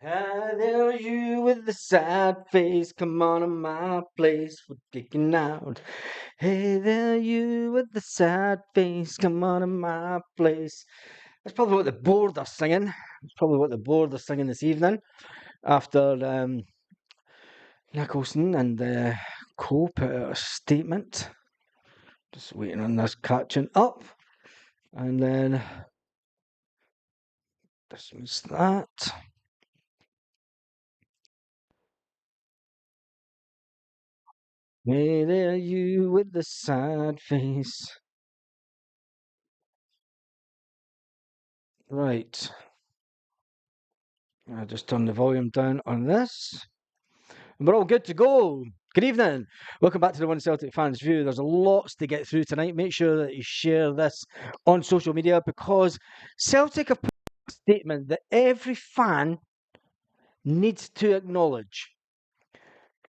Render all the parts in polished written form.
Hi there, you with the sad face. Come on to my place. We're kicking out. Hey there, you with the sad face. Come on to my place. That's probably what the board are singing. That's probably what the board are singing this evening after Nicholson and Co put out a statement. Just waiting on this catching up. And then dismiss that. Hey there, you with the sad face. Right. I just turn the volume down on this. And we're all good to go. Good evening. Welcome back to the One Celtic Fans View. There's lots to get through tonight. Make sure that you share this on social media because Celtic have put a statement that every fan needs to acknowledge.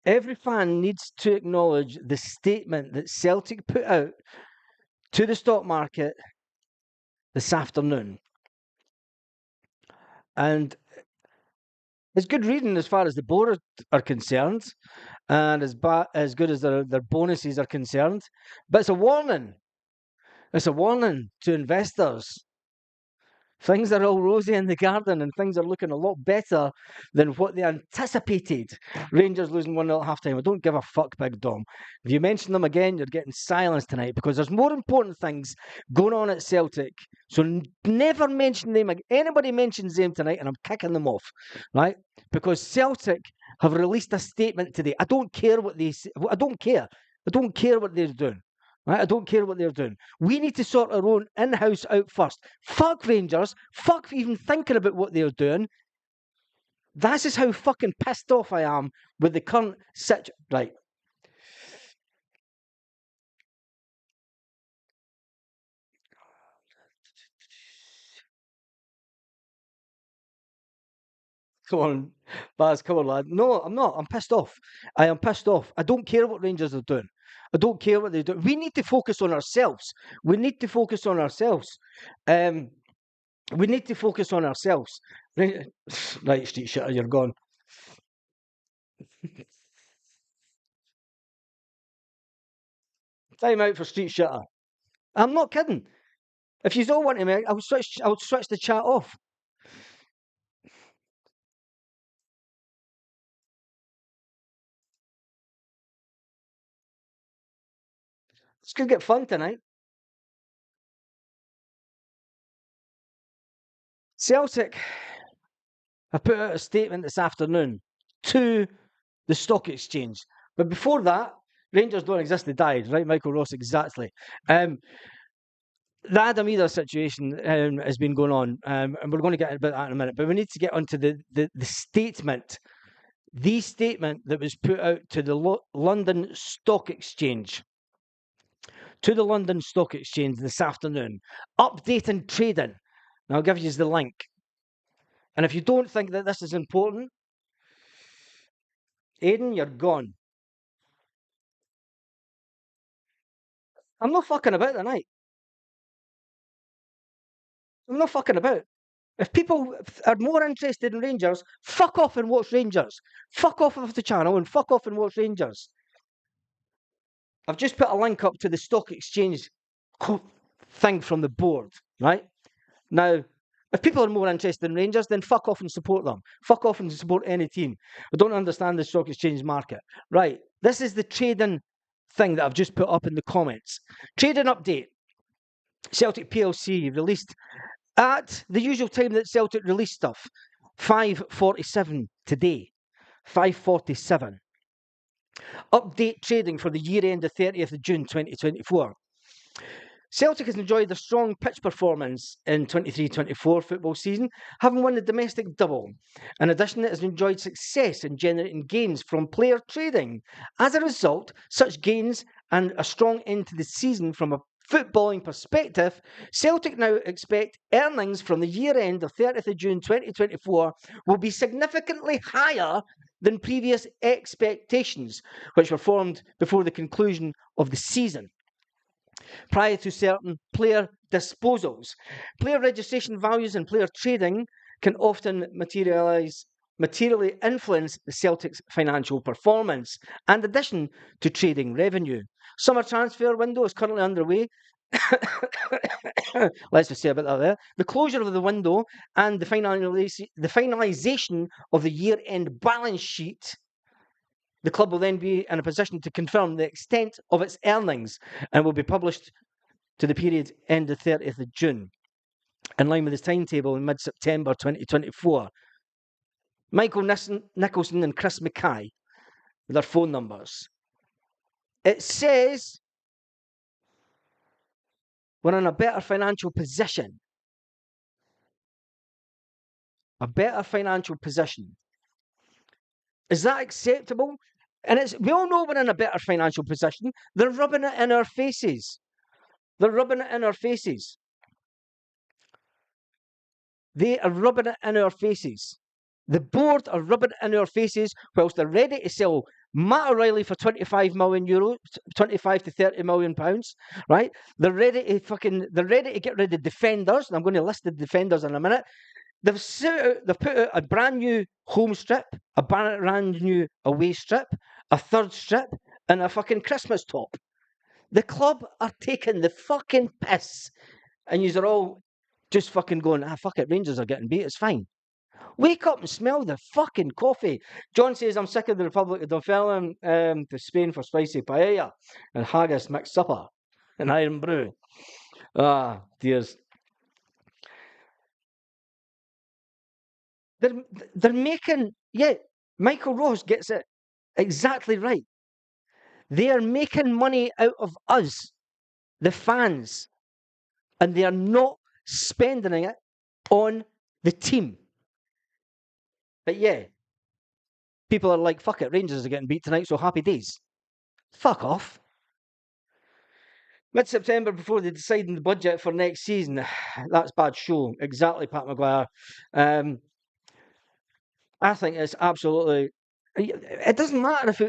Every fan needs to acknowledge the statement that Celtic put out to the stock market this afternoon. And it's good reading as far as the board are concerned, and as good as their bonuses are concerned. But it's a warning. It's a warning to investors. Things are all rosy in the garden and things are looking a lot better than what they anticipated. Rangers losing 1-0 at half-time. I don't give a fuck, Big Dom. If you mention them again, you're getting silenced tonight because there's more important things going on at Celtic. So never mention them. Anybody mentions them tonight and I'm kicking them off, right? Because Celtic have released a statement today. I don't care what they say. I don't care. I don't care what they're doing. Right? I don't care what they're doing. We need to sort our own in-house out first. Fuck Rangers. Fuck even thinking about what they're doing. That's just how fucking pissed off I am with the current situation. Right. Come on, Baz, come on, lad. No, I'm not. I'm pissed off. I am pissed off. I don't care what Rangers are doing. I don't care what they do. We need to focus on ourselves. We need to focus on ourselves. We need to focus on ourselves. Right, street shitter, you're gone. Time out for street shitter. I'm not kidding. If you don't want to, mate, I'll switch the chat off. It's gonna get fun tonight. Celtic have put out a statement this afternoon to the stock exchange. But before that, Rangers don't exist, they died, right, Michael Ross? Exactly. The Adam Either situation has been going on, and we're going to get about that in a minute. But we need to get onto the statement, the statement that was put out to the London Stock Exchange. To the London Stock Exchange this afternoon, updating trading. And I'll give you the link. And if you don't think that this is important, Aidan, you're gone. I'm not fucking about tonight. I'm not fucking about. If people are more interested in Rangers, fuck off and watch Rangers. Fuck off of the channel and fuck off and watch Rangers. I've just put a link up to the stock exchange thing from the board, right? Now, if people are more interested in Rangers, then fuck off and support them. Fuck off and support any team. I don't understand the stock exchange market. Right, this is the trading thing that I've just put up in the comments. Trading update. Celtic PLC released at the usual time that Celtic released stuff, 5:47 today. 5:47. Update trading for the year end of 30th of June 2024. Celtic has enjoyed a strong pitch performance in 23-24 football season, having won the domestic double. In addition, it has enjoyed success in generating gains from player trading. As a result, such gains and a strong end to the season from a footballing perspective, Celtic now expect earnings from the year end of 30th of June 2024 will be significantly higher than previous expectations, which were formed before the conclusion of the season. Prior to certain player disposals, player registration values and player trading can often materialize materially influence the Celtic's financial performance, in addition to trading revenue. Summer transfer window is currently underway. Let's just say about that there. The closure of the window and the finalisation of the year-end balance sheet. The club will then be in a position to confirm the extent of its earnings and will be published to the period end of 30th of June, in line with his timetable in mid-September 2024. Michael Nicholson and Chris Mackay, with their phone numbers. It says we're in a better financial position. A better financial position. Is that acceptable? And we all know we're in a better financial position. They're rubbing it in our faces. They're rubbing it in our faces. They are rubbing it in our faces. The board are rubbing it in our faces whilst they're ready to sell Matt O'Reilly for €25 million, 25 to 30 million pounds, right? They're ready to get rid of defenders. And I'm going to list the defenders in a minute. They've put out a brand new home strip, a brand new away strip, a third strip, and a fucking Christmas top. The club are taking the fucking piss. And yous are all just fucking going, fuck it, Rangers are getting beat, it's fine. Wake up and smell the fucking coffee. John says, I'm sick of the Republic of Dunfermline to Spain for spicy paella and haggis mixed supper and iron brew. Ah, dears. They're making, Michael Ross gets it exactly right. They are making money out of us, the fans, and they are not spending it on the team. But people are like, fuck it, Rangers are getting beat tonight, so happy days. Fuck off. Mid-September, before they decide on the budget for next season. That's bad show. Exactly, Pat Maguire. I think it's absolutely... It doesn't matter if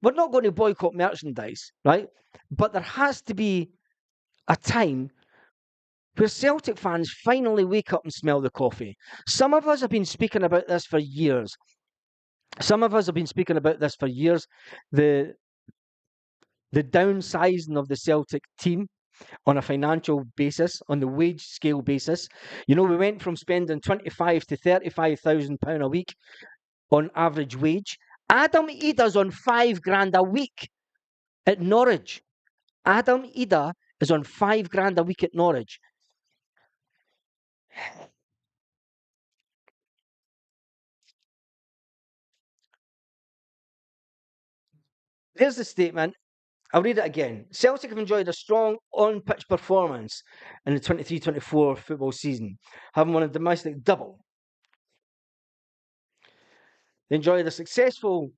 we're not going to boycott merchandise, right? But there has to be a time where Celtic fans finally wake up and smell the coffee. Some of us have been speaking about this for years. The downsizing of the Celtic team on a financial basis, on the wage scale basis. We went from spending £25,000 to £35,000 a week on average wage. Adam Ida's on £5,000 a week at Norwich. Adam Ida is on £5,000 a week at Norwich. There's the statement. I'll read it again. Celtic have enjoyed a strong on-pitch performance in the 23-24 football season, having won a domestic double. They enjoyed a successful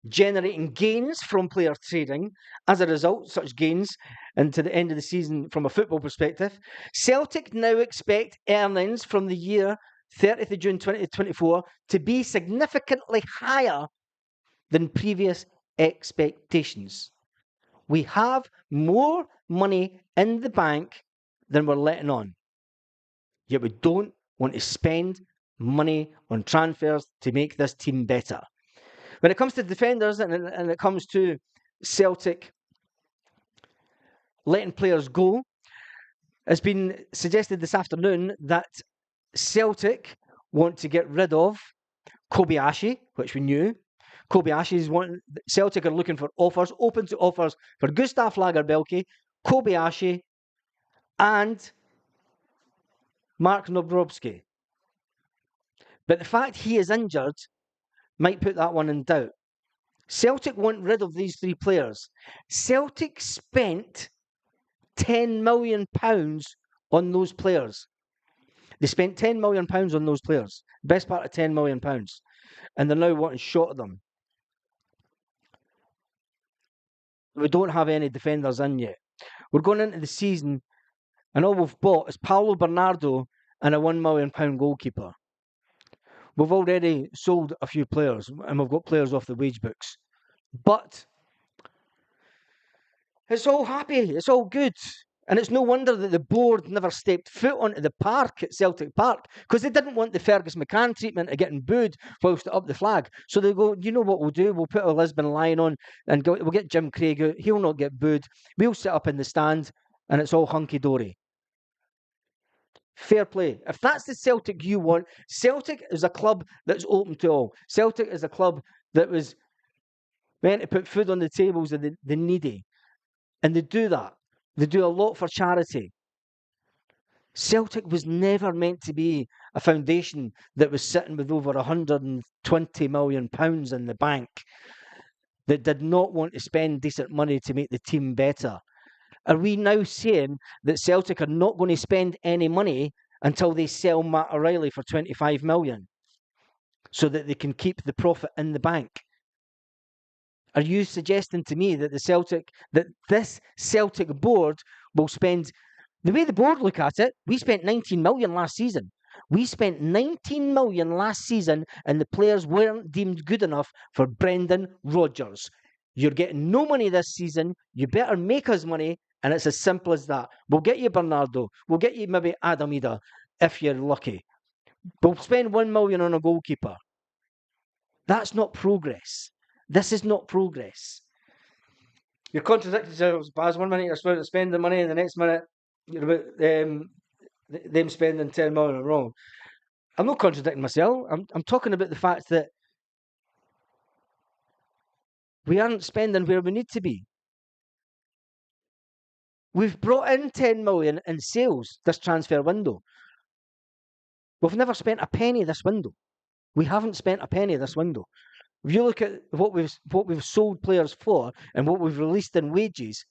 generating gains from player trading. As a result, such gains into the end of the season from a football perspective. Celtic now expect earnings from the year 30th of June 2024 to be significantly higher than previous expectations. We have more money in the bank than we're letting on. Yet we don't want to spend money on transfers to make this team better. When it comes to defenders and it comes to Celtic letting players go, it's been suggested this afternoon that Celtic want to get rid of Kobayashi, which we knew. Celtic are looking for offers, open to offers for Gustav Lagerbielke, Kobayashi, and Mark Nobrowski. But the fact he is injured might put that one in doubt. Celtic want rid of these three players. Celtic spent £10 million on those players. They spent £10 million on those players. Best part of £10 million. And they're now wanting shot of them. We don't have any defenders in yet. We're going into the season and all we've bought is Paulo Bernardo and a £1 million goalkeeper. We've already sold a few players and we've got players off the wage books. But it's all happy. It's all good. And it's no wonder that the board never stepped foot onto the park at Celtic Park, because they didn't want the Fergus McCann treatment of getting booed whilst up the flag. So they go, you know what we'll do? We'll put a Lisbon Lion on and we'll get Jim Craig out. He'll not get booed. We'll sit up in the stand and it's all hunky-dory. Fair play. If that's the Celtic you want, Celtic is a club that's open to all. Celtic is a club that was meant to put food on the tables of the needy. And they do that. They do a lot for charity. Celtic was never meant to be a foundation that was sitting with over £120 million in the bank, that did not want to spend decent money to make the team better. Are we now saying that Celtic are not going to spend any money until they sell Matt O'Reilly for £25 million so that they can keep the profit in the bank? Are you suggesting to me that this Celtic board will spend, the way the board look at it, we spent 19 million last season. We spent 19 million last season and the players weren't deemed good enough for Brendan Rodgers. You're getting no money this season. You better make us money, and it's as simple as that. We'll get you Bernardo. We'll get you maybe Adam Ida if you're lucky. We'll spend 1 million on a goalkeeper. That's not progress. This is not progress. You're contradicting yourselves, Baz. 1 minute you're spending money, and the next minute you're about them spending 10 million wrong. I'm not contradicting myself. I'm talking about the fact that we aren't spending where we need to be. We've brought in 10 million in sales this transfer window. We've never spent a penny this window. We haven't spent a penny this window. If you look at what we've sold players for and what we've released in wages,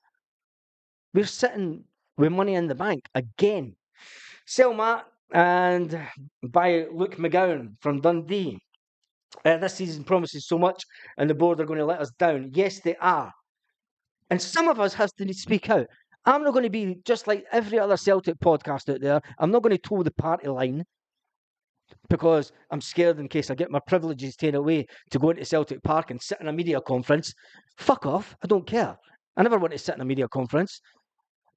we're sitting with money in the bank again. Sell Matt and buy Luke McGowan from Dundee. This season promises so much, and the board are going to let us down. Yes, they are. And some of us has to speak out. I'm not going to be just like every other Celtic podcast out there. I'm not going to toe the party line because I'm scared in case I get my privileges taken away to go into Celtic Park and sit in a media conference. Fuck off. I don't care. I never want to sit in a media conference.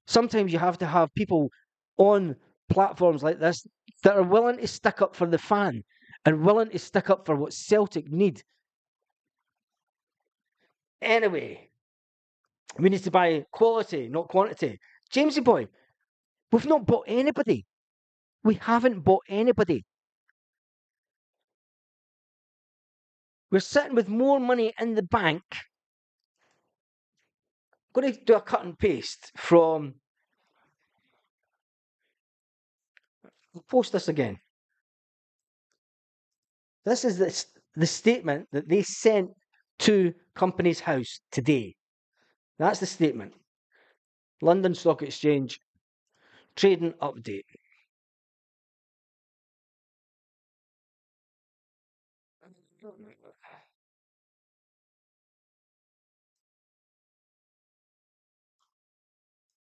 Sometimes you have to have people on platforms like this that are willing to stick up for the fan and willing to stick up for what Celtic need. Anyway, we need to buy quality, not quantity. Jamesy boy, we've not bought anybody. We haven't bought anybody. We're sitting with more money in the bank. I'm going to do a cut and paste from... I'll post this again. This is the statement that they sent to Companies House today. That's the statement. London Stock Exchange trading update.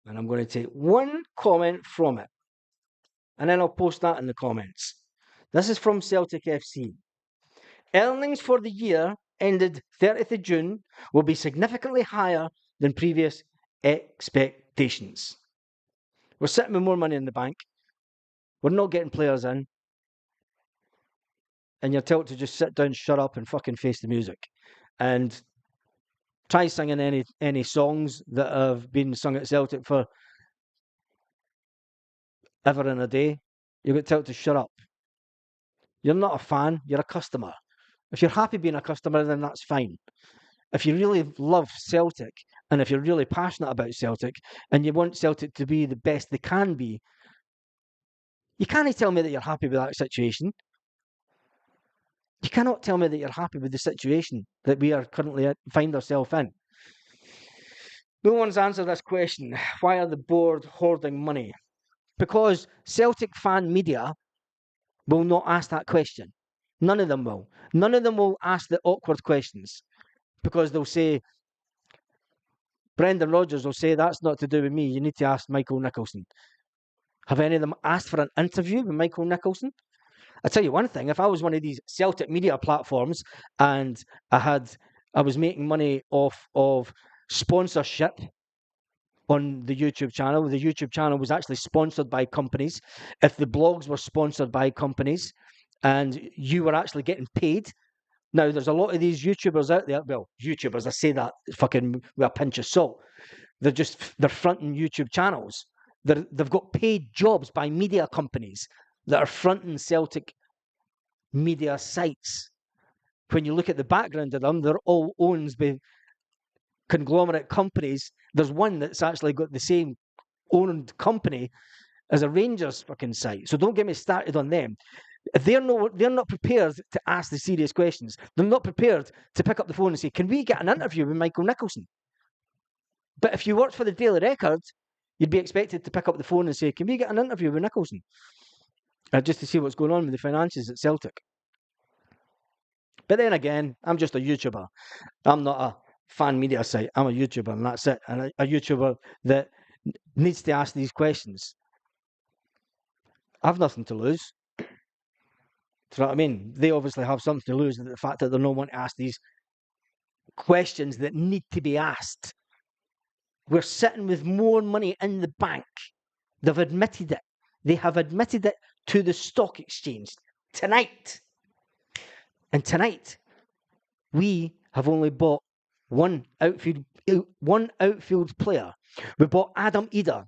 And I'm going to take one comment from it. And then I'll post that in the comments. This is from Celtic FC. Earnings for the year ended 30th of June will be significantly higher than previous expectations. We're sitting with more money in the bank. We're not getting players in. And you're told to just sit down, shut up, and fucking face the music. And try singing any songs that have been sung at Celtic for ever and a day. You get told to shut up. You're not a fan, you're a customer. If you're happy being a customer, then that's fine. If you really love Celtic, and if you're really passionate about Celtic, and you want Celtic to be the best they can be, you can't tell me that you're happy with that situation. You cannot tell me that you're happy with the situation that we are currently find ourselves in. No one's answered this question. Why are the board hoarding money? Because Celtic fan media will not ask that question. None of them will. None of them will ask the awkward questions because they'll say, Brendan Rodgers will say, that's not to do with me. You need to ask Michael Nicholson. Have any of them asked for an interview with Michael Nicholson? I'll tell you one thing. If I was one of these Celtic media platforms and I was making money off of sponsorship on the YouTube channel. The YouTube channel was actually sponsored by companies. If the blogs were sponsored by companies and you were actually getting paid. Now, there's a lot of these YouTubers out there. Well, YouTubers, I say that fucking with a pinch of salt. They're fronting YouTube channels. They've got paid jobs by media companies that are fronting Celtic media sites. When you look at the background of them, they're all owned by conglomerate companies. There's one that's actually got the same owned company as a Rangers fucking site. So don't get me started on them. They're not prepared to ask the serious questions. They're not prepared to pick up the phone and say, "Can we get an interview with Michael Nicholson?" But if you worked for the Daily Record, you'd be expected to pick up the phone and say, "Can we get an interview with Nicholson?" Just to see what's going on with the finances at Celtic. But then again, I'm just a YouTuber. I'm not a fan media site. I'm a YouTuber, and that's it. And a YouTuber that needs to ask these questions. I've nothing to lose. Do you know what I mean? They obviously have something to lose. The fact that they're not wanting to ask these questions that need to be asked. We're sitting with more money in the bank. They've admitted it. They have admitted it to the stock exchange tonight. And tonight, we have only bought one outfield player. We bought Adam Ida.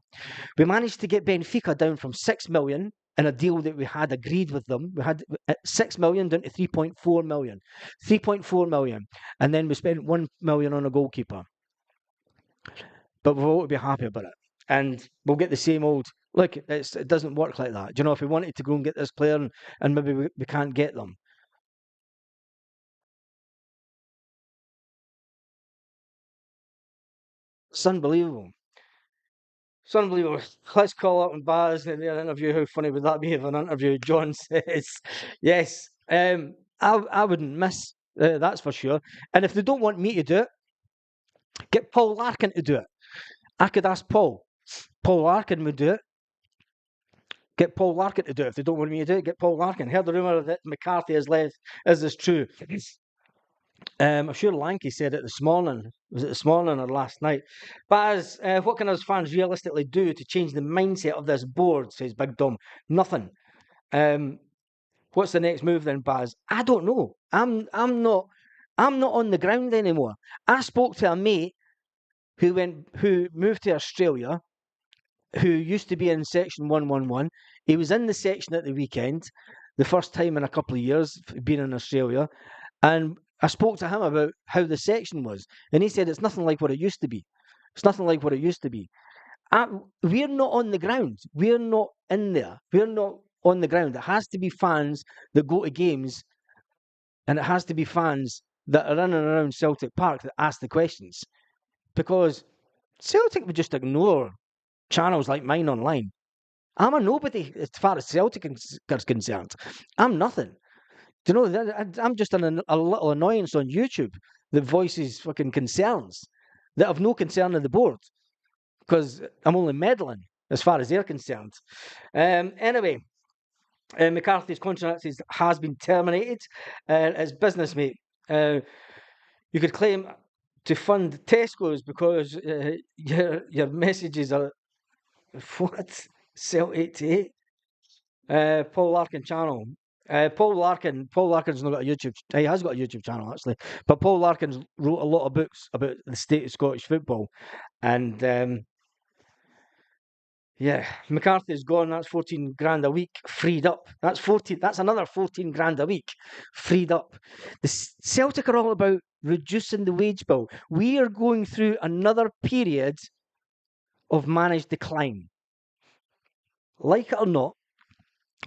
We managed to get Benfica down from 6 million in a deal that we had agreed with them. We had 6 million down to 3.4 million. 3.4 million. And then we spent 1 million on a goalkeeper. But we'll all be happy about it. And we'll get the same old. Look, it doesn't work like that. Do you know, if we wanted to go and get this player and maybe we can't get them. It's unbelievable. It's unbelievable. Let's call up and Baz in their interview. How funny would that be if an interview? John says, yes. I wouldn't miss, that's for sure. And if they don't want me to do it, get Paul Larkin to do it. I could ask Paul. Paul Larkin would do it. Get Paul Larkin to do it. If they don't want me to do it, get Paul Larkin. Heard the rumour that McCarthy has left. Is this true? I'm sure Lanky said it this morning. Was it this morning or last night? Baz, what can us fans realistically do to change the mindset of this board? Says Big Dom. Nothing. What's the next move then, Baz? I don't know. I'm not on the ground anymore. I spoke to a mate who moved to Australia, who used to be in section 111. He was in the section at the weekend, the first time in a couple of years being in Australia, and I spoke to him about how the section was, and he said it's nothing like what it used to be. It's nothing like what it used to be. We're not on the ground. We're not in there. We're not on the ground. It has to be fans that go to games, and it has to be fans that are in and around Celtic Park that ask the questions. Because Celtic would just ignore channels like mine online. I'm a nobody as far as Celtic is concerned. I'm nothing. Do you know, I'm just a little annoyance on YouTube that voices fucking concerns that have no concern of the board because I'm only meddling as far as they're concerned. Anyway, McCarthy's contract has been terminated. As business mate, you could claim to fund Tesco's because your messages are what? Cell 88. Paul Larkin channel. Paul Larkin's not got a YouTube. He has got a YouTube channel actually, but Paul Larkin's wrote a lot of books about the state of Scottish football, and yeah, McCarthy's gone. That's 14 grand a week freed up. That's 14. That's another 14 grand a week freed up. The Celtic are all about reducing the wage bill. We are going through another period of managed decline. Like it or not,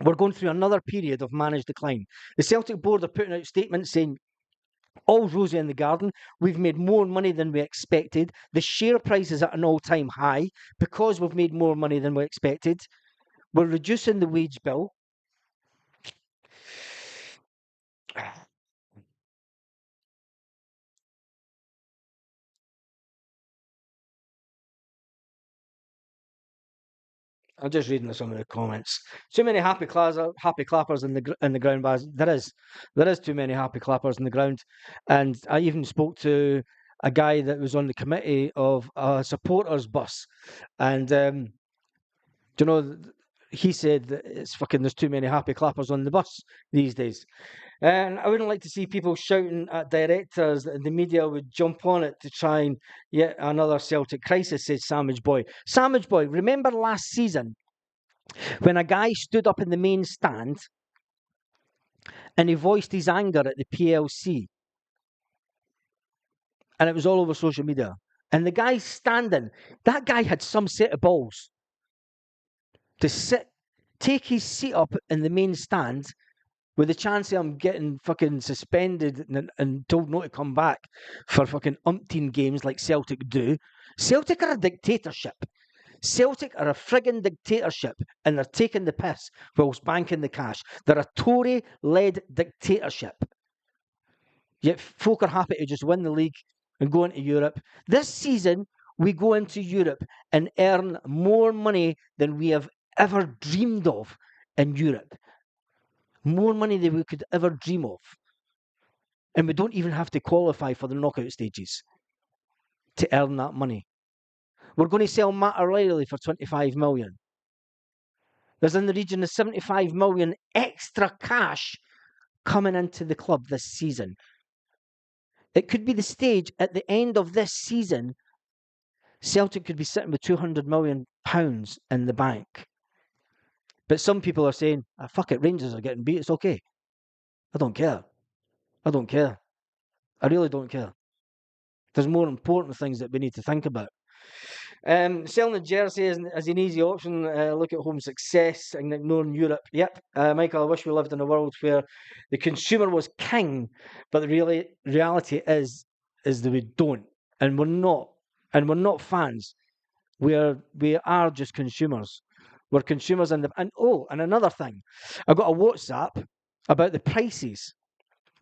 we're going through another period of managed decline. The Celtic board are putting out statements saying, all's rosy in the garden. We've made more money than we expected. The share price is at an all-time high because we've made more money than we expected. We're reducing the wage bill. I'm just reading some of the comments. Too many happy clappers in the ground, Baz. There is too many happy clappers in the ground, and I even spoke to a guy that was on the committee of a supporters bus, and you know, he said that it's fucking there's too many happy clappers on the bus these days. And I wouldn't like to see people shouting at directors that the media would jump on it to try and yet another Celtic crisis, says Sandwich Boy. Sandwich Boy, remember last season when a guy stood up in the main stand and he voiced his anger at the PLC, and it was all over social media. And the guy standing, that guy had some set of balls to take his seat up in the main stand with the chance of him getting fucking suspended and told not to come back for fucking umpteen games like Celtic do. Celtic are a dictatorship. Celtic are a friggin' dictatorship, and they're taking the piss whilst banking the cash. They're a Tory-led dictatorship. Yet folk are happy to just win the league and go into Europe. This season, we go into Europe and earn more money than we have ever dreamed of in Europe. More money than we could ever dream of. And we don't even have to qualify for the knockout stages to earn that money. We're going to sell Matt O'Reilly for 25 million. There's in the region of 75 million extra cash coming into the club this season. It could be the stage at the end of this season, Celtic could be sitting with £200 million in the bank. But some people are saying, fuck it, Rangers are getting beat, it's okay. I don't care. I don't care. I really don't care. There's more important things that we need to think about. Selling a jersey is an easy option. Look at home success and ignoring Europe. Yep, Michael, I wish we lived in a world where the consumer was king, but the reality is that we don't, and we're not fans. We are just consumers. We're consumers, and another thing, I got a WhatsApp about the prices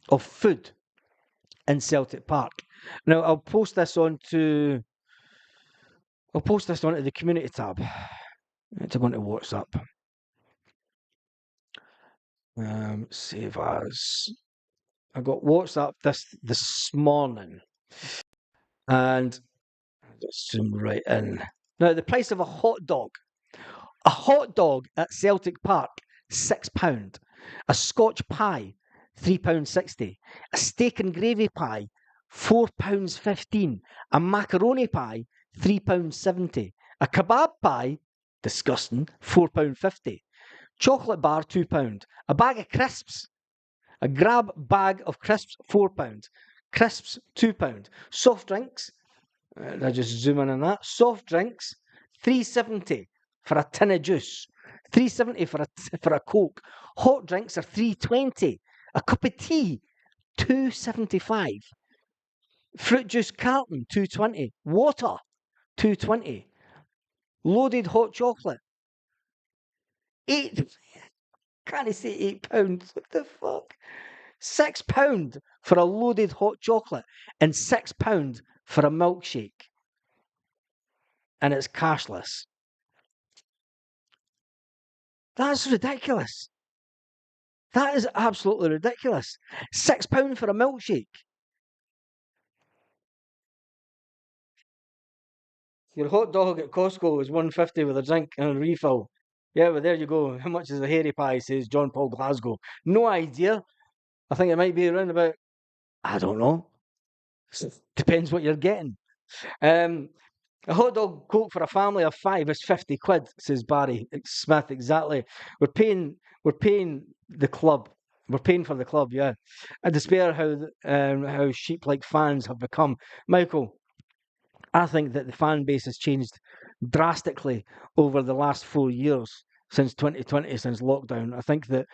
of food in Celtic Park. Now I'll post this onto the community tab. To go into WhatsApp. Save as. I got WhatsApp this morning, and just zoom right in. Now the price of a hot dog. A hot dog at Celtic Park, £6. A Scotch pie, £3.60. A steak and gravy pie, £4.15. A macaroni pie, £3.70. A kebab pie, disgusting, £4.50. Chocolate bar, £2. A bag of crisps, a grab bag of crisps, £4. Crisps, £2. Soft drinks, I just zoom in on that. Soft drinks, £3.70 for a tin of juice, £3.70 for a Coke. Hot drinks are £3.20. A cup of tea, £2.75. Fruit juice carton, £2.20. Water, £2.20. Loaded hot chocolate, can't I say £8? What the fuck? £6 for a loaded hot chocolate and £6 for a milkshake. And it's cashless. That's ridiculous. That is absolutely ridiculous. £6 for a milkshake. Your hot dog at Costco is £1.50 with a drink and a refill. Yeah, well, there you go. How much is a hairy pie, says John Paul Glasgow. No idea. I think it might be around about, I don't know. Depends what you're getting. A hot dog Coke for a family of 5 is 50 quid, says Barry Smith. Exactly. We're paying the club. We're paying for the club, yeah. I despair how sheep-like fans have become. Michael, I think that the fan base has changed drastically over the last 4 years since 2020, since lockdown. I think that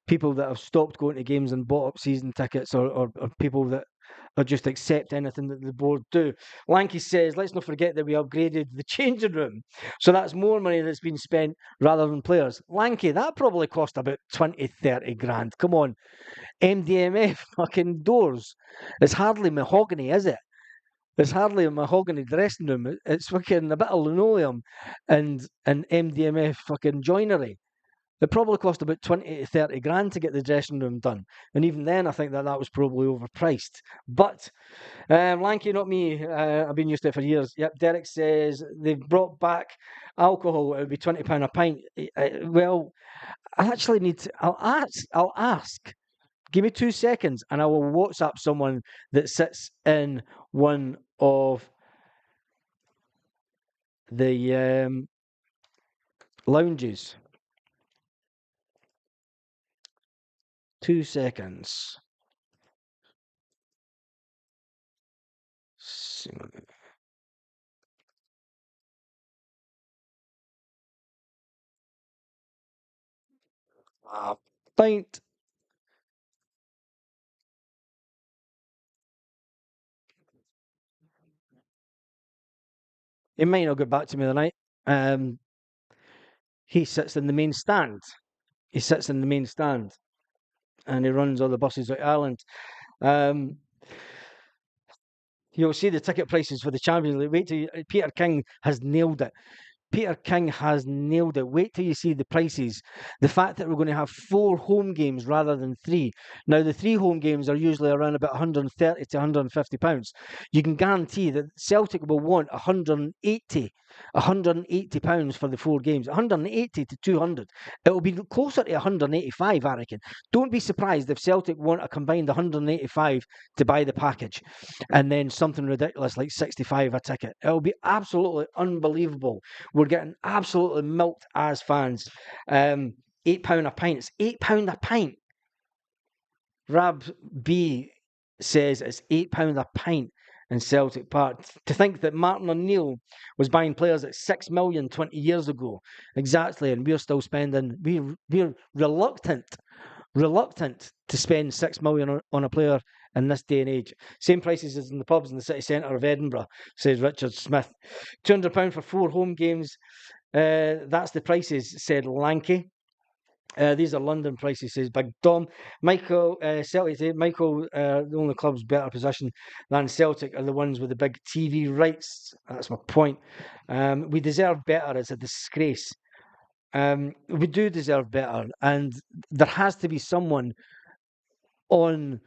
people that have stopped going to games and bought up season tickets or people that or just accept anything that the board do. Lanky says, let's not forget that we upgraded the changing room. So that's more money that's been spent rather than players. Lanky, that probably cost about 20, 30 grand. Come on. MDMF fucking doors. It's hardly mahogany, is it? It's hardly a mahogany dressing room. It's fucking a bit of linoleum and MDMF fucking joinery. It probably cost about 20 to 30 grand to get the dressing room done. And even then, I think that was probably overpriced. But Lanky, not me. I've been used to it for years. Yep, Derek says they've brought back alcohol. It would be £20 a pint. Well, I actually need to. I'll ask. I'll ask. Give me 2 seconds, and I will WhatsApp someone that sits in one of the lounges. 2 seconds. Pint. He might not get back to me tonight. He sits in the main stand. He sits in the main stand, and he runs all the buses out Ireland. You'll see the ticket prices for the Champions League. Wait till Peter King has nailed it. Peter King has nailed it. Wait till you see the prices. The fact that we're going to have 4 home games rather than 3. Now, the 3 home games are usually around about 130 to 150 pounds. You can guarantee that Celtic will want 180 pounds for the 4 games. 180 to 200. It will be closer to 185, I reckon. Don't be surprised if Celtic want a combined 185 to buy the package, and then something ridiculous like 65 a ticket. It will be absolutely unbelievable. We're getting absolutely milked as fans. £8 a pint. It's £8 a pint. Rab B says it's £8 a pint in Celtic Park. To think that Martin O'Neill was buying players at 6 million 20 years ago. Exactly. And we're still spending, we're reluctant to spend 6 million on a player in this day and age. Same prices as in the pubs in the city centre of Edinburgh, says Richard Smith. £200 for 4 home games. That's the prices, said Lanky. These are London prices, says Big Dom. Michael, Celtic, Michael, the only clubs better position than Celtic are the ones with the big TV rights. That's my point. We deserve better. It's a disgrace. We do deserve better, and there has to be someone on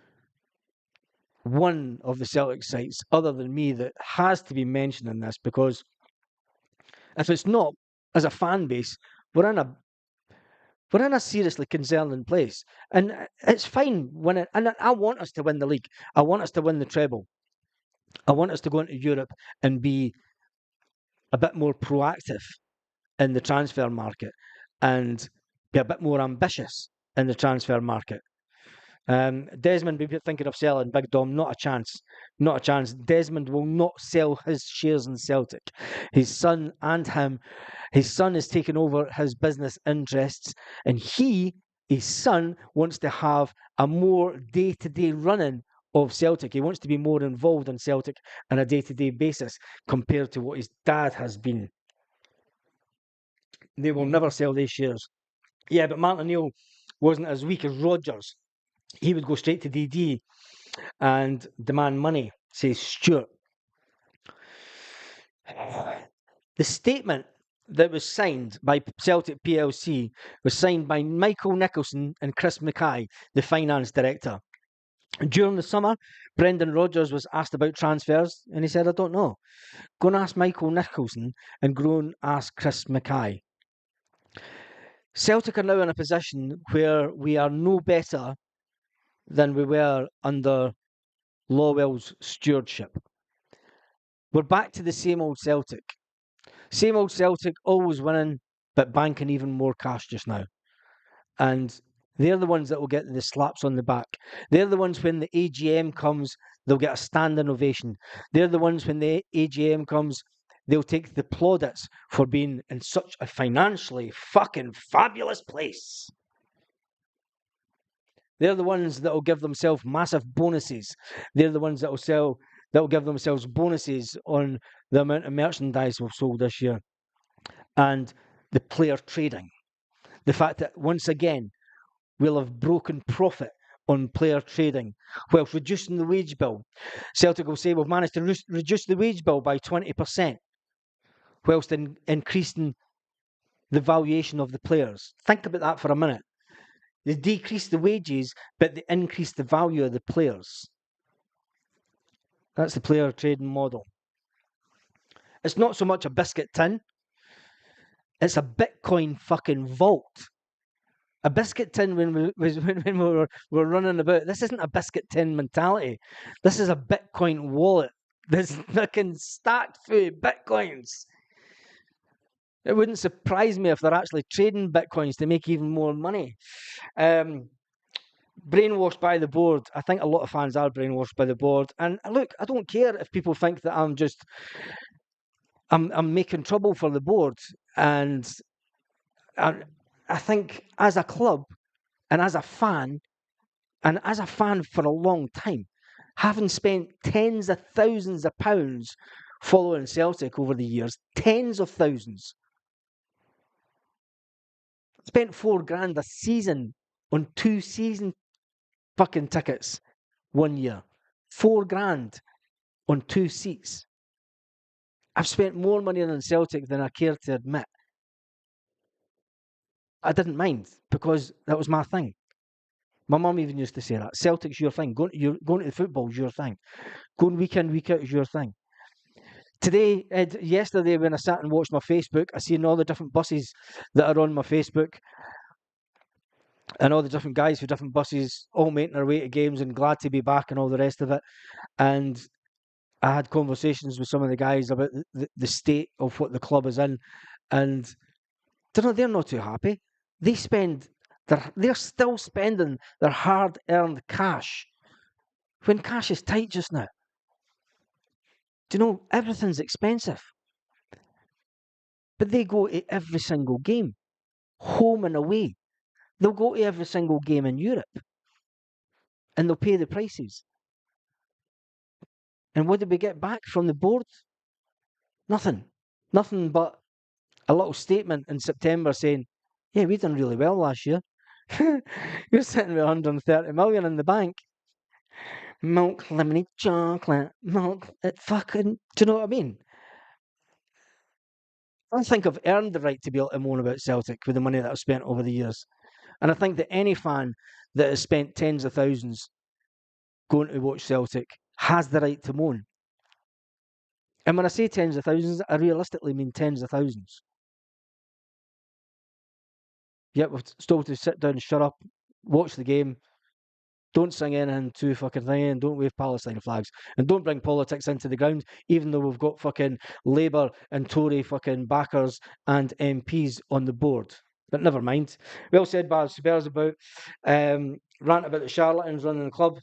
one of the Celtic sites other than me that has to be mentioning this, because if it's not, as a fan base, we're in a seriously concerning place. And it's fine and I want us to win the league. I want us to win the treble. I want us to go into Europe and be a bit more proactive in the transfer market and be a bit more ambitious in the transfer market. Desmond be thinking of selling. Big Dom, not a chance. Not a chance. Desmond will not sell his shares in Celtic. His son is taking over his business interests, and his son, wants to have a more day-to-day running of Celtic. He wants to be more involved in Celtic on a day-to-day basis compared to what his dad has been. They will never sell these shares. Yeah, but Martin O'Neill wasn't as weak as Rodgers. He would go straight to DD and demand money, says Stuart. The statement that was signed by Celtic PLC was signed by Michael Nicholson and Chris Mackay, the finance director. During the summer, Brendan Rodgers was asked about transfers, and he said, I don't know. Go and ask Michael Nicholson and go and ask Chris Mackay. Celtic are now in a position where we are no better than we were under Lawwell's stewardship. We're back to the same old Celtic. Same old Celtic, always winning, but banking even more cash just now. And they're the ones that will get the slaps on the back. They're the ones when the AGM comes, they'll get a standing ovation. They're the ones when the AGM comes, they'll take the plaudits for being in such a financially fucking fabulous place. They're the ones that will give themselves massive bonuses. They're the ones that will give themselves bonuses on the amount of merchandise we've sold this year. And the player trading. The fact that, once again, we'll have broken profit on player trading whilst reducing the wage bill. Celtic will say we've managed to reduce the wage bill by 20%, whilst increasing the valuation of the players. Think about that for a minute. They decrease the wages, but they increase the value of the players. That's the player trading model. It's not so much a biscuit tin. It's a Bitcoin fucking vault. A biscuit tin when we were running about. This isn't a biscuit tin mentality. This is a Bitcoin wallet. There's fucking stacked full of Bitcoins. It wouldn't surprise me if they're actually trading Bitcoins to make even more money. Brainwashed by the board. I think a lot of fans are brainwashed by the board. And look, I don't care if people think that I'm making trouble for the board. And I think as a club and as a fan for a long time, having spent tens of thousands of pounds following Celtic over the years, tens of thousands, spent $4,000 a season on 2 season fucking tickets 1 year. $4,000 on 2 seats. I've spent more money on Celtic than I care to admit. I didn't mind because that was my thing. My mum even used to say that. Celtic's your thing. Going to the football is your thing. Going week in, week out is your thing. Today, yesterday, when I sat and watched my Facebook, I seen all the different buses that are on my Facebook and all the different guys for different buses all making their way to games and glad to be back and all the rest of it. And I had conversations with some of the guys about the state of what the club is in. And they're not too happy. They're still spending their hard-earned cash when cash is tight just now. Do you know, everything's expensive. But they go to every single game, home and away. They'll go to every single game in Europe. And they'll pay the prices. And what did we get back from the board? Nothing. Nothing but a little statement in September saying, yeah, we done really well last year. You're sitting with 130 million in the bank. Milk, lemonade, chocolate, milk, fucking, do you know what I mean? I think I've earned the right to be able to moan about Celtic with the money that I've spent over the years. And I think that any fan that has spent tens of thousands going to watch Celtic has the right to moan. And when I say tens of thousands, I realistically mean tens of thousands. Yet we've still to sit down, shut up, watch the game, don't sing anything too fucking thing, and don't wave Palestine flags, and don't bring politics into the ground, even though we've got fucking Labour and Tory fucking backers and MPs on the board. But never mind. Well said by Spurs about rant about the charlatans running the club.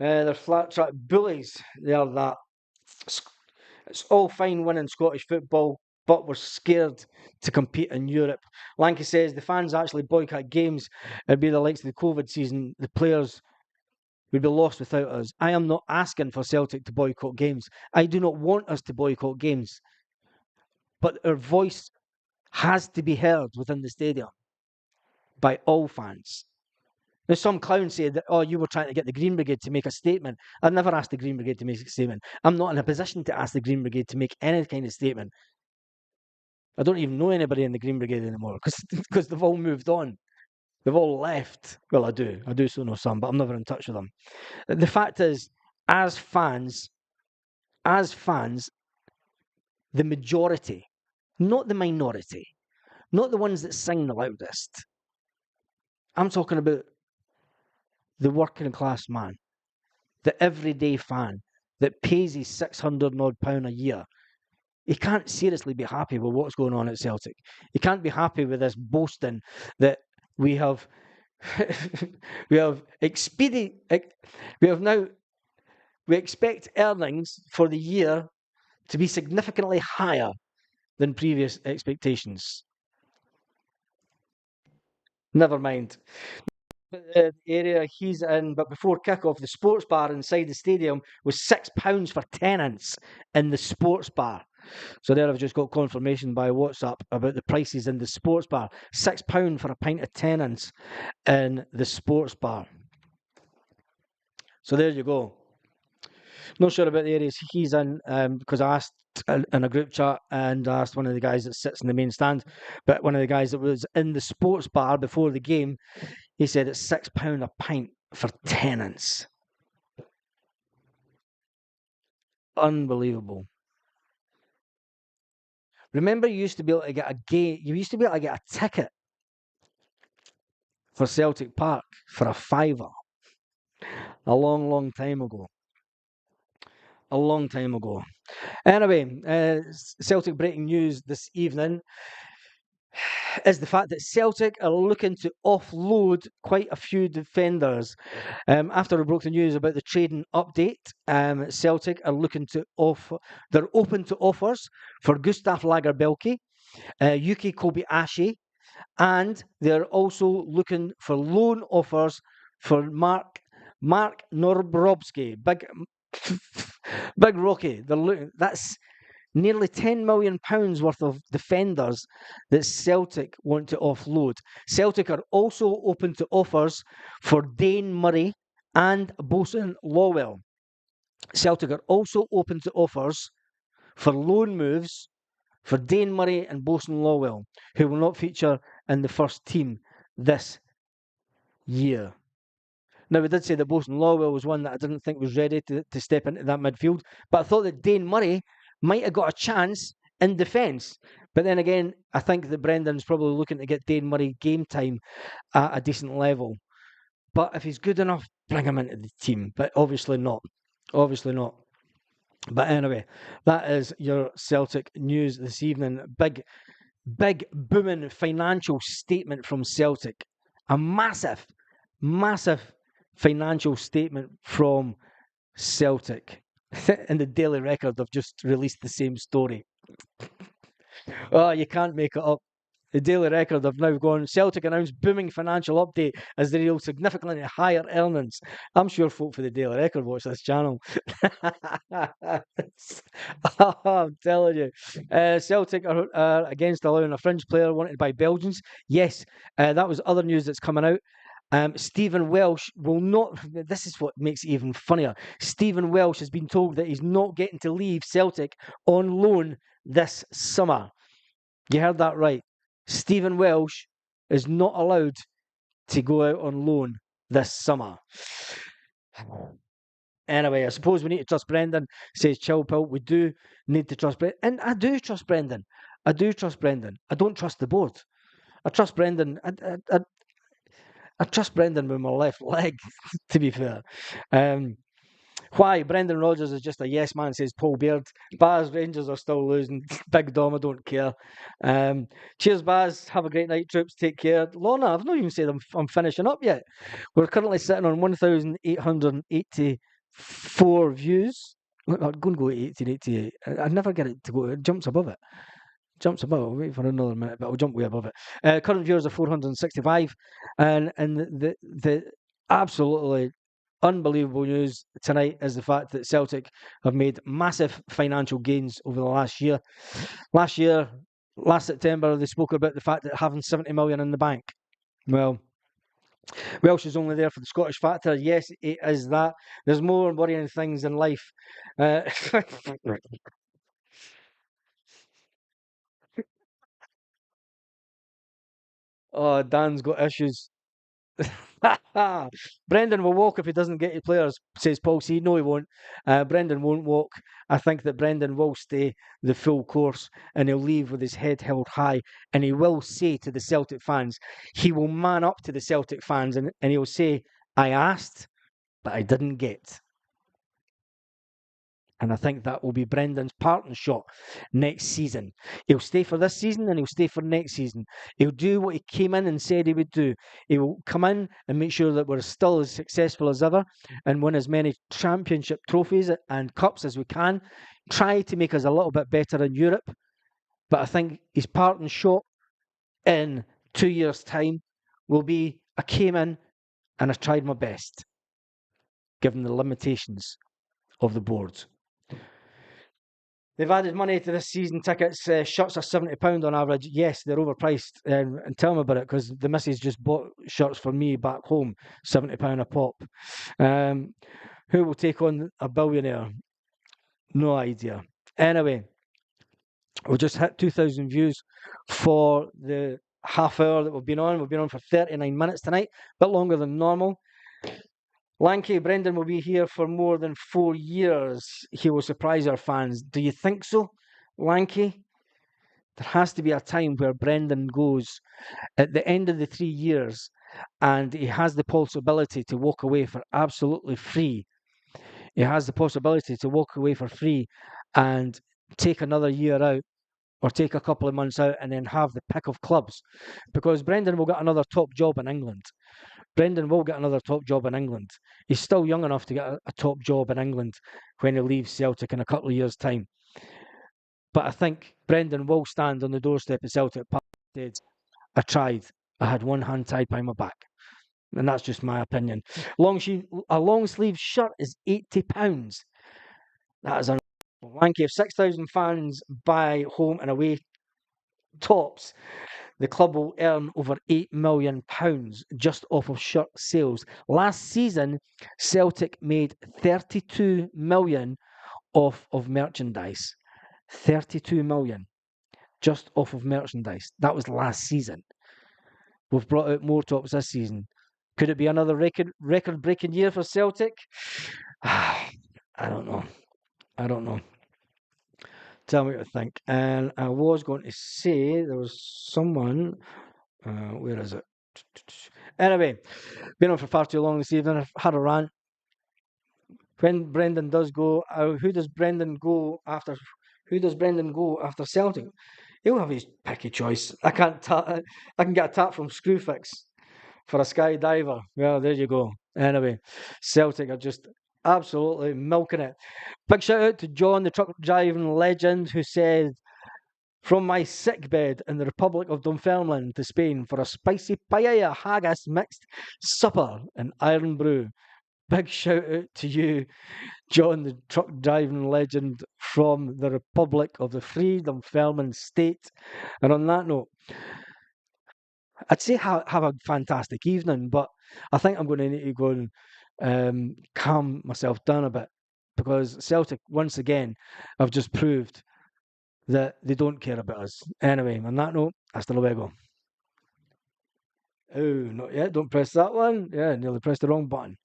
They're flat track bullies. They are that. It's all fine winning Scottish football, but we're scared to compete in Europe. Lanky says the fans actually boycott games. It'd be the likes of the COVID season. The players would be lost without us. I am not asking for Celtic to boycott games. I do not want us to boycott games. But our voice has to be heard within the stadium by all fans. Now, some clowns say that, oh, you were trying to get the Green Brigade to make a statement. I've never asked the Green Brigade to make a statement. I'm not in a position to ask the Green Brigade to make any kind of statement. I don't even know anybody in the Green Brigade anymore because they've all moved on. They've all left. Well, I do still know some, but I'm never in touch with them. The fact is, as fans, the majority, not the minority, not the ones that sing the loudest. I'm talking about the working class man, the everyday fan that pays his £600 a year. He can't seriously be happy with what's going on at Celtic. He can't be happy with this boasting that we have we expect earnings for the year to be significantly higher than previous expectations. Never mind. The area he's in, but before kick-off, the sports bar inside the stadium was £6 for tenants in the sports bar. So there I've just got confirmation by WhatsApp about the prices in the sports bar. £6 for a pint of tenants in the sports bar. So there you go. Not sure about the areas he's in because I asked in a group chat and I asked one of the guys that sits in the main stand, but one of the guys that was in the sports bar before the game, he said it's £6 a pint for tenants. Unbelievable. Remember, you used to be able to get a game. You used to be able to get a ticket for Celtic Park for a fiver. A long, long time ago. A long time ago. Anyway, Celtic breaking news this evening is the fact that Celtic are looking to offload quite a few defenders. After we broke the news about the trading update, Celtic are looking to they're open to offers for Gustav Lagerbielke, Yuki Kobayashi, and they're also looking for loan offers for Mark Norbrowski, big Rocky. That's nearly £10 million worth of defenders that Celtic want to offload. Celtic are also open to offers for Dane Murray and Bosun Lawwell. Celtic are also open to offers for loan moves for Dane Murray and Bosun Lawwell, who will not feature in the first team this year. Now, we did say that Bosun Lawwell was one that I didn't think was ready to step into that midfield, but I thought that Dane Murray might have got a chance in defence. But then again, I think that Brendan's probably looking to get Dane Murray game time at a decent level. But if he's good enough, bring him into the team. But obviously not. Obviously not. But anyway, that is your Celtic news this evening. Big booming financial statement from Celtic. A massive financial statement from Celtic. And the Daily Record have just released the same story. Oh, you can't make it up. The Daily Record have now gone, Celtic announced booming financial update as they yield significantly higher earnings. I'm sure folk for the Daily Record watch this channel. Oh, I'm telling you. Celtic are against allowing a fringe player wanted by Belgians. Yes, that was other news that's coming out. Stephen Welsh will not. This is what makes it even funnier. Stephen Welsh has been told that he's not getting to leave Celtic on loan this summer. You heard that right. Stephen Welsh is not allowed to go out on loan this summer. Anyway, I suppose we need to trust Brendan, says Chilpill. We do need to trust Brendan. And I do trust Brendan. I don't trust the board. I trust Brendan. I trust Brendan with my left leg, to be fair. Why? Brendan Rodgers is just a yes man, says Paul Beard. Baz, Rangers are still losing. Big Dom, I don't care. Cheers, Baz. Have a great night, troops. Take care. Lorna, I've not even said I'm finishing up yet. We're currently sitting on 1,884 views. I'll go and go to 1888. I never get it to go. It jumps above it. I'll wait for another minute, but I'll jump way above it. Current viewers are 465. And the absolutely unbelievable news tonight is the fact that Celtic have made massive financial gains over the last year. Last September, they spoke about the fact that having 70 million in the bank. Well, Welsh is only there for the Scottish factor. Yes, it is that. There's more worrying things in life. Oh, Dan's got issues. Brendan will walk if he doesn't get his players, says Paul C. No, he won't. Brendan won't walk. I think that Brendan will stay the full course and he'll leave with his head held high. And he will say to the Celtic fans, he will man up to the Celtic fans and he'll say, I asked, but I didn't get. And I think that will be Brendan's parting shot next season. He'll stay for this season and he'll stay for next season. He'll do what he came in and said he would do. He will come in and make sure that we're still as successful as ever and win as many championship trophies and cups as we can. Try to make us a little bit better in Europe. But I think his parting shot in 2 years' time will be, I came in and I tried my best, given the limitations of the board. They've added money to this season tickets. Shirts are £70 on average. Yes, they're overpriced. And tell me about it, because the missus just bought shirts for me back home, £70 a pop. Who will take on a billionaire? No idea. Anyway, we just hit 2,000 views for the half hour that we've been on. We've been on for 39 minutes tonight, a bit longer than normal. Lanky Brendan will be here for more than 4 years. He will surprise our fans. Do you think so, Lanky? There has to be a time where Brendan goes at the end of the 3 years and he has the possibility to walk away for absolutely free. He has the possibility to walk away for free and take another year out or take a couple of months out and then have the pick of clubs. Because Brendan will get another top job in England. Brendan will get another top job in England. He's still young enough to get a top job in England when he leaves Celtic in a couple of years' time. But I think Brendan will stand on the doorstep of Celtic Park and say, I tried. I had one hand tied behind my back. And that's just my opinion. A long sleeve shirt is £80. That is unbelievable. Lanky, if 6,000 fans buy home and away tops, the club will earn over £8 million just off of shirt sales. Last season, Celtic made 32 million off of merchandise. 32 million just off of merchandise. That was last season. We've brought out more tops this season. Could it be another record-breaking year for Celtic? I don't know. I don't know. Tell me what you think. And I was going to say there was someone. Where is it? Anyway, been on for far too long this evening. I've had a rant. When Brendan does go, who does Brendan go after? Who does Brendan go after Celtic? He'll have his picky choice. I can get a tap from Screwfix for a skydiver. Well, there you go. Anyway, Celtic are just absolutely milking it. Big shout out to John, the truck driving legend, who said, from my sickbed in the Republic of Dunfermline to Spain for a spicy paella haggis mixed supper and iron brew. Big shout out to you, John, the truck driving legend from the Republic of the Free Dunfermline State. And on that note, I'd say have a fantastic evening, but I think I'm going to need to go and calm myself down a bit because Celtic, once again, have just proved that they don't care about us. Anyway, on that note, hasta luego. Oh, not yet. Don't press that one. Yeah, nearly pressed the wrong button.